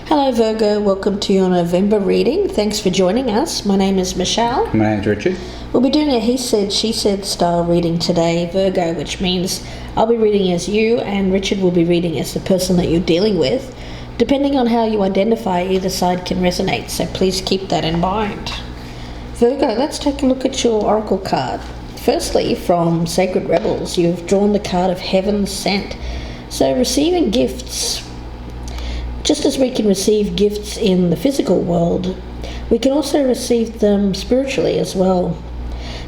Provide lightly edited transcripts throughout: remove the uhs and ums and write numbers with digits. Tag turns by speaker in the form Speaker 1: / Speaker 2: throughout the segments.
Speaker 1: Hello Virgo, welcome to your November reading. Thanks for joining us. My name is Michelle.
Speaker 2: My name's Richard.
Speaker 1: We'll be doing a he said, she said style reading today, Virgo, which means I'll be reading as you and Richard will be reading as the person that you're dealing with. Depending on how you identify, either side can resonate, so please keep that in mind. Virgo, let's take a look at your oracle card. Firstly, from Sacred Rebels, you've drawn the card of Heaven Sent. So receiving gifts. Just as we can receive gifts in the physical world, we can also receive them spiritually as well.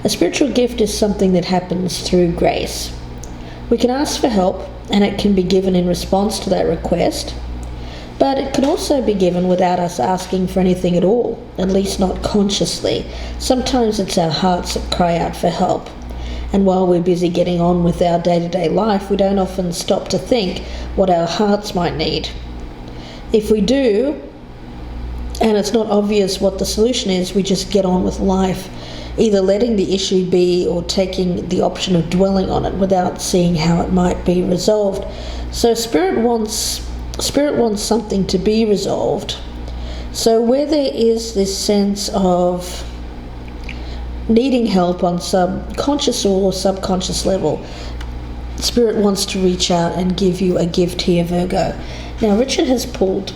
Speaker 1: A spiritual gift is something that happens through grace. We can ask for help and it can be given in response to that request, but it can also be given without us asking for anything at all, at least not consciously. Sometimes it's our hearts that cry out for help. And while we're busy getting on with our day-to-day life, we don't often stop to think what our hearts might need. If we do, and it's not obvious what the solution is, we just get on with life, either letting the issue be or taking the option of dwelling on it without seeing how it might be resolved. So Spirit wants something to be resolved. So where there is this sense of needing help on some conscious or subconscious level, Spirit wants to reach out and give you a gift here, Virgo. Now, Richard has pulled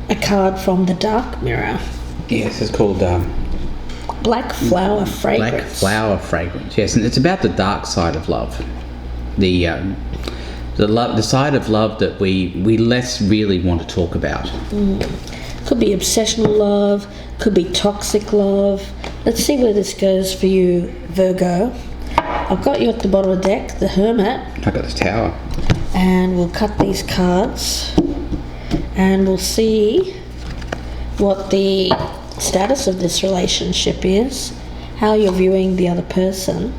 Speaker 1: a card from the Dark Mirror.
Speaker 2: Yes, it's called
Speaker 1: Black Flower Fragrance.
Speaker 2: Black Flower Fragrance, yes, and it's about the dark side of love. The side of love that we less really want to talk about.
Speaker 1: Could be obsessional love, could be toxic love. Let's see where this goes for you, Virgo. I've got you at the bottom of the deck, the Hermit.
Speaker 2: I got the Tower.
Speaker 1: And we'll cut these cards and we'll see what the status of this relationship is, how you're viewing the other person,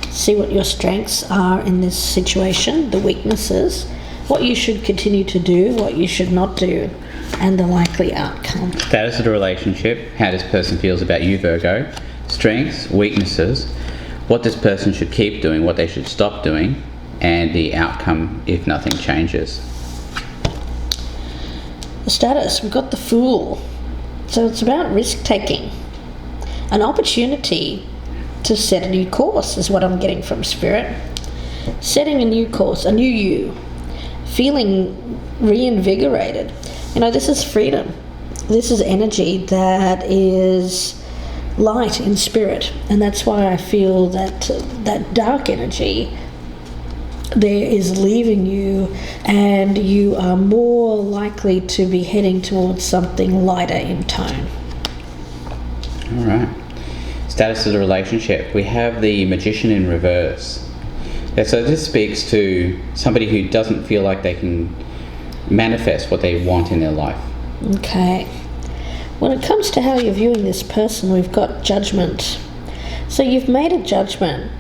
Speaker 1: see what your strengths are in this situation, the weaknesses, what you should continue to do, what you should not do, and the likely outcome.
Speaker 2: Status of the relationship, how this person feels about you, Virgo, strengths, weaknesses, what this person should keep doing, what they should stop doing, and the outcome if nothing changes.
Speaker 1: The status, we've got the Fool. So it's about risk-taking. An opportunity to set a new course is what I'm getting from Spirit. Setting a new course, a new you. Feeling reinvigorated. You know, this is freedom. This is energy that is light in spirit. And that's why I feel that that dark energy there is leaving you, and you are more likely to be heading towards something lighter in tone.
Speaker 2: All right. Status of the relationship. We have the Magician in reverse. Yeah, so this speaks to somebody who doesn't feel like they can manifest what they want in their life.
Speaker 1: Okay. When it comes to how you're viewing this person, we've got Judgment. So you've made a judgment.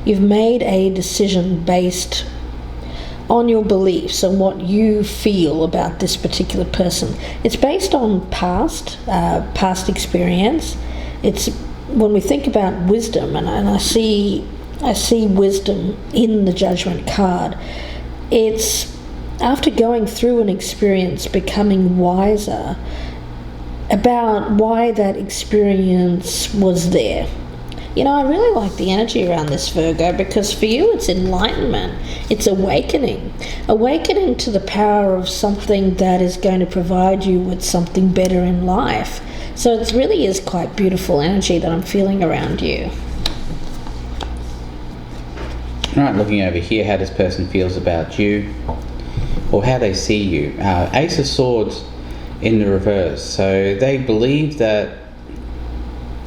Speaker 1: You've made a decision based on your beliefs and what you feel about this particular person. It's based on past experience. It's when we think about wisdom, and I see wisdom in the Judgment card. It's after going through an experience, becoming wiser about why that experience was there. You know, I really like the energy around this, Virgo, because for you it's enlightenment, it's awakening to the power of something that is going to provide you with something better in life. So it really is quite beautiful energy that I'm feeling around you.
Speaker 2: All right, looking over here, how this person feels about you, or how they see you. Ace of Swords in the reverse. So they believe that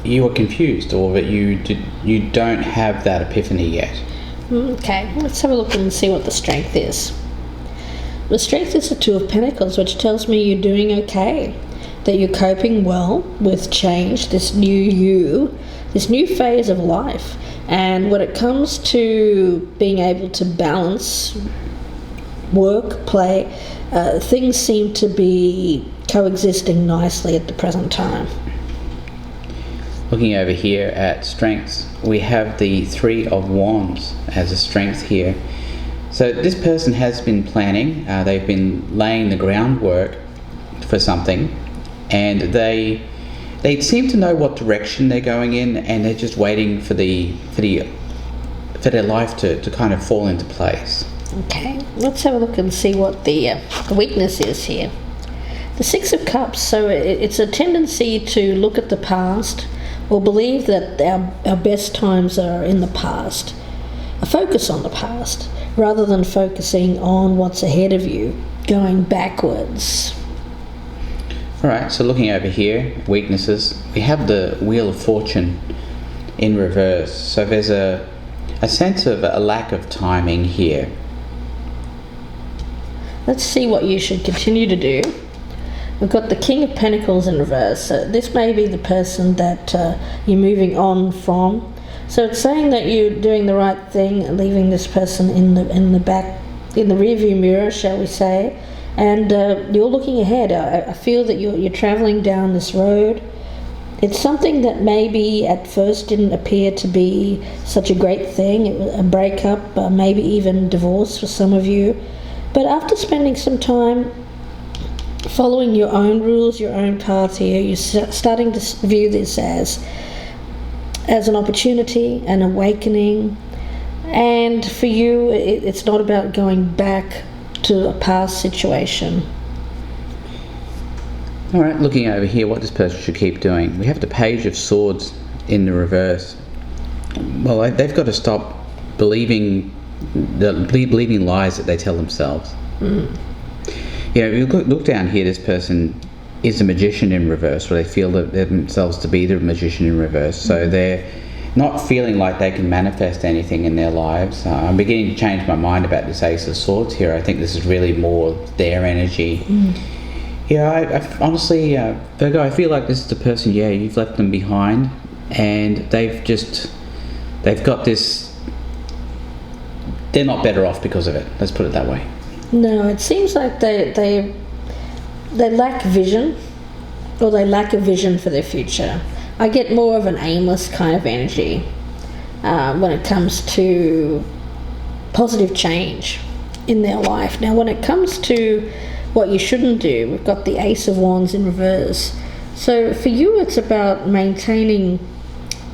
Speaker 2: you are confused, or that you don't have that epiphany yet.
Speaker 1: Okay, let's have a look and see what the strength is. The strength is the Two of Pentacles, which tells me you're doing okay, that you're coping well with change, this new you, this new phase of life. And when it comes to being able to balance work, play, things seem to be coexisting nicely at the present time.
Speaker 2: Looking over here at strengths, we have the Three of Wands as a strength here. So this person has been planning, they've been laying the groundwork for for something, and they seem to know what direction they're going in, and they're just waiting for their life to kind of fall into place.
Speaker 1: Okay, let's have a look and see what the weakness is here. The Six of Cups, so it's a tendency to look at the past or believe that our best times are in the past. A focus on the past rather than focusing on what's ahead of you, going backwards.
Speaker 2: Alright, so looking over here, weaknesses, we have the Wheel of Fortune in reverse. So there's a sense of a lack of timing here.
Speaker 1: Let's see what you should continue to do. We've got the King of Pentacles in reverse. So this may be the person that you're moving on from. So it's saying that you're doing the right thing, leaving this person in the rearview mirror, shall we say, and you're looking ahead. I feel that you're traveling down this road. It's something that maybe at first didn't appear to be such a great thing. It was a breakup, maybe even divorce for some of you. But after spending some time following your own rules, your own path here, you're starting to view this as an opportunity, an awakening. And for you, it's not about going back to a past situation.
Speaker 2: All right, looking over here, what this person should keep doing. We have the Page of Swords in the reverse. Well, they've got to stop believing lies that they tell themselves. You know, you look down here, this person is a magician in reverse, or they feel that themselves to be the magician in reverse. So they're not feeling like they can manifest anything in their lives. I'm beginning to change my mind about this Ace of Swords here. I think this is really more their energy. Yeah, I honestly, Virgo, I feel like this is the person, you've left them behind, and they've got this, they're not better off because of it. Let's put it that way.
Speaker 1: No, it seems like they lack vision, or they lack a vision for their future. I get more of an aimless kind of energy when it comes to positive change in their life. Now, when it comes to what you shouldn't do, we've got the Ace of Wands in reverse. So for you, it's about maintaining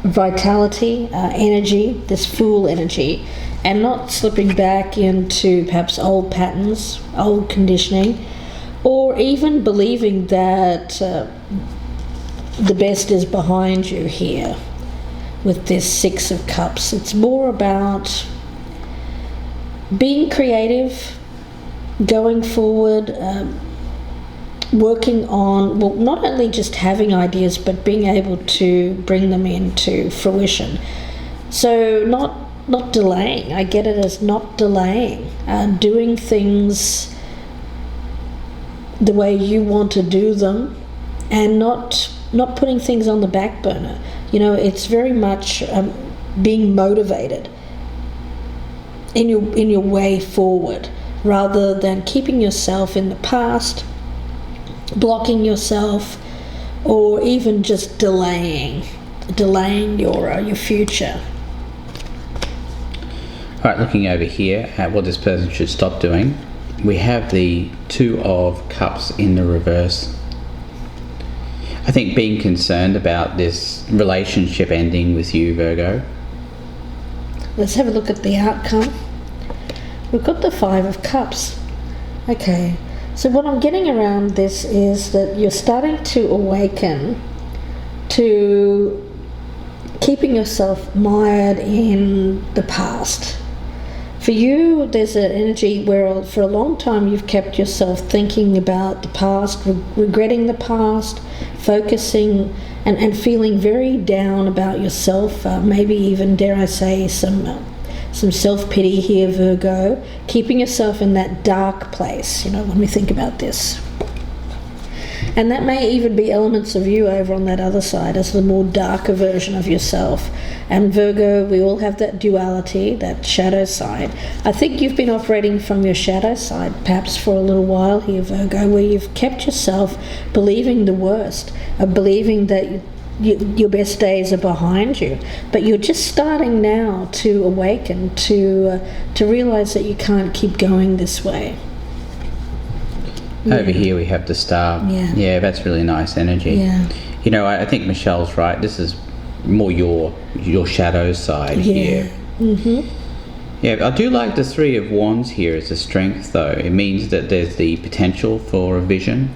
Speaker 1: vitality, energy, this Fool energy, and not slipping back into perhaps old patterns, old conditioning, or even believing that the best is behind you here with this Six of Cups. It's more about being creative, going forward, working on, well, not only just having ideas, but being able to bring them into fruition. So not delaying. I get it as not delaying, doing things the way you want to do them, and not putting things on the back burner. You know, it's very much being motivated in your way forward, rather than keeping yourself in the past, blocking yourself, or even just delaying your future.
Speaker 2: All right, looking over here at what this person should stop doing, we have the Two of Cups in the reverse. I think being concerned about this relationship ending with you, Virgo.
Speaker 1: Let's have a look at the outcome. We've got the Five of Cups. Okay, so what I'm getting around this is that you're starting to awaken to keeping yourself mired in the past. For you, there's an energy where for a long time you've kept yourself thinking about the past, regretting the past, focusing and feeling very down about yourself, maybe even, dare I say, some self-pity here, Virgo, keeping yourself in that dark place, you know, when we think about this. And that may even be elements of you over on that other side as the more darker version of yourself. And Virgo, we all have that duality, that shadow side. I think you've been operating from your shadow side perhaps for a little while here, Virgo, where you've kept yourself believing the worst, believing that your best days are behind you, but you're just starting now to awaken, to realize that you can't keep going this way.
Speaker 2: Over here we have the star.
Speaker 1: Yeah.
Speaker 2: Yeah, that's really nice energy.
Speaker 1: Yeah.
Speaker 2: You know, I think Michelle's right. This is more your shadow side here.
Speaker 1: Mm-hmm.
Speaker 2: Yeah, I do like the Three of Wands here as a strength, though. It means that there's the potential for a vision,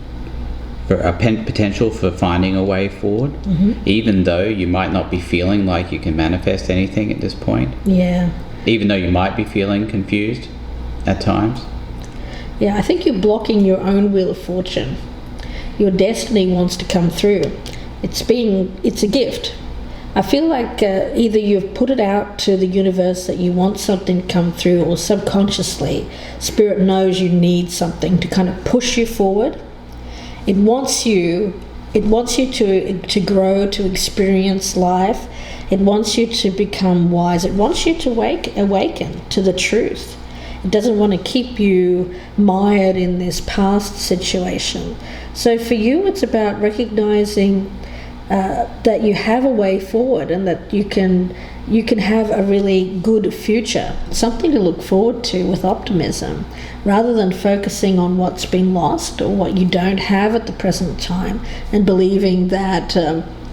Speaker 2: for a potential for finding a way forward, even though you might not be feeling like you can manifest anything at this point.
Speaker 1: Yeah.
Speaker 2: Even though you might be feeling confused at times.
Speaker 1: Yeah, I think you're blocking your own wheel of fortune. Your destiny wants to come through. It's a gift. I feel like either you've put it out to the universe that you want something to come through, or subconsciously, Spirit knows you need something to kind of push you forward. It wants you to grow, to experience life. It wants you to become wise. It wants you to awaken to the truth. It doesn't want to keep you mired in this past situation. So for you, it's about recognizing that you have a way forward, and that you can have a really good future, something to look forward to with optimism, rather than focusing on what's been lost or what you don't have at the present time, and believing that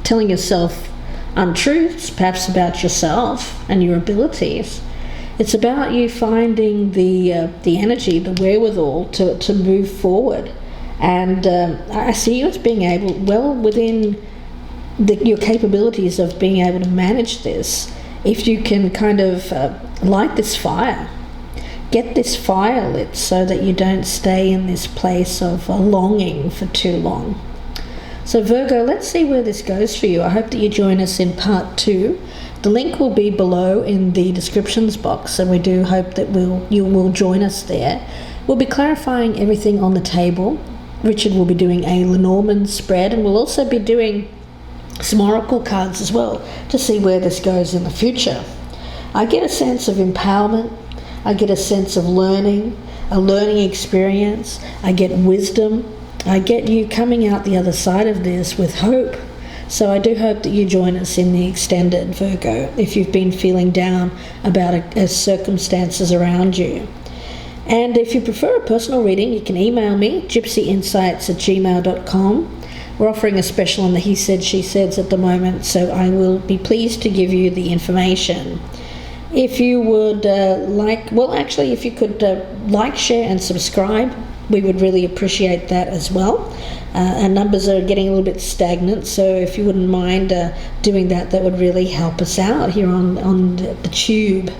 Speaker 1: telling yourself untruths, perhaps about yourself and your abilities. It's about you finding the energy, the wherewithal to move forward. And I see you as being able, well within your capabilities of being able to manage this. If you can kind of light this fire, get this fire lit, so that you don't stay in this place of longing for too long. So Virgo, let's see where this goes for you. I hope that you join us in part 2. The link will be below in the descriptions box, and we do hope that you will join us there. We'll be clarifying everything on the table. Richard will be doing a Lenormand spread, and we'll also be doing some oracle cards as well, to see where this goes in the future. I get a sense of empowerment. I get a sense of learning, a learning experience. I get wisdom. I get you coming out the other side of this with hope. So I do hope that you join us in the extended, Virgo, if you've been feeling down about circumstances around you. And if you prefer a personal reading, you can email me, gypsyinsights@gmail.com. We're offering a special on the He Said, She Said at the moment, so I will be pleased to give you the information. If you would if you could like, share and subscribe, we would really appreciate that as well. Our numbers are getting a little bit stagnant, so if you wouldn't mind doing that, that would really help us out here on the tube.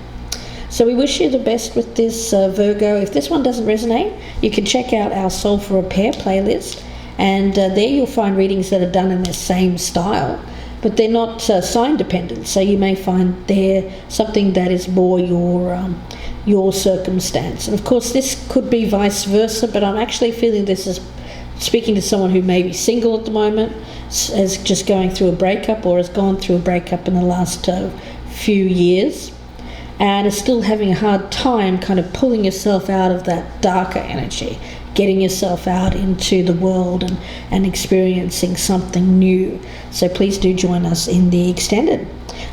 Speaker 1: So we wish you the best with this, Virgo. If this one doesn't resonate, you can check out our Soul for Repair playlist, and there you'll find readings that are done in the same style, but they're not sign dependent, so you may find there something that is more your circumstance. And of course this could be vice versa, but I'm actually feeling this is speaking to someone who may be single at the moment, is just going through a breakup, or has gone through a breakup in the last few years, and is still having a hard time kind of pulling yourself out of that darker energy, getting yourself out into the world and experiencing something new. So please do join us in the extended.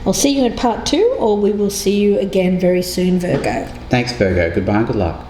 Speaker 1: I'll see you in part 2, or we will see you again very soon, Virgo.
Speaker 2: Thanks, Virgo. Goodbye and good luck.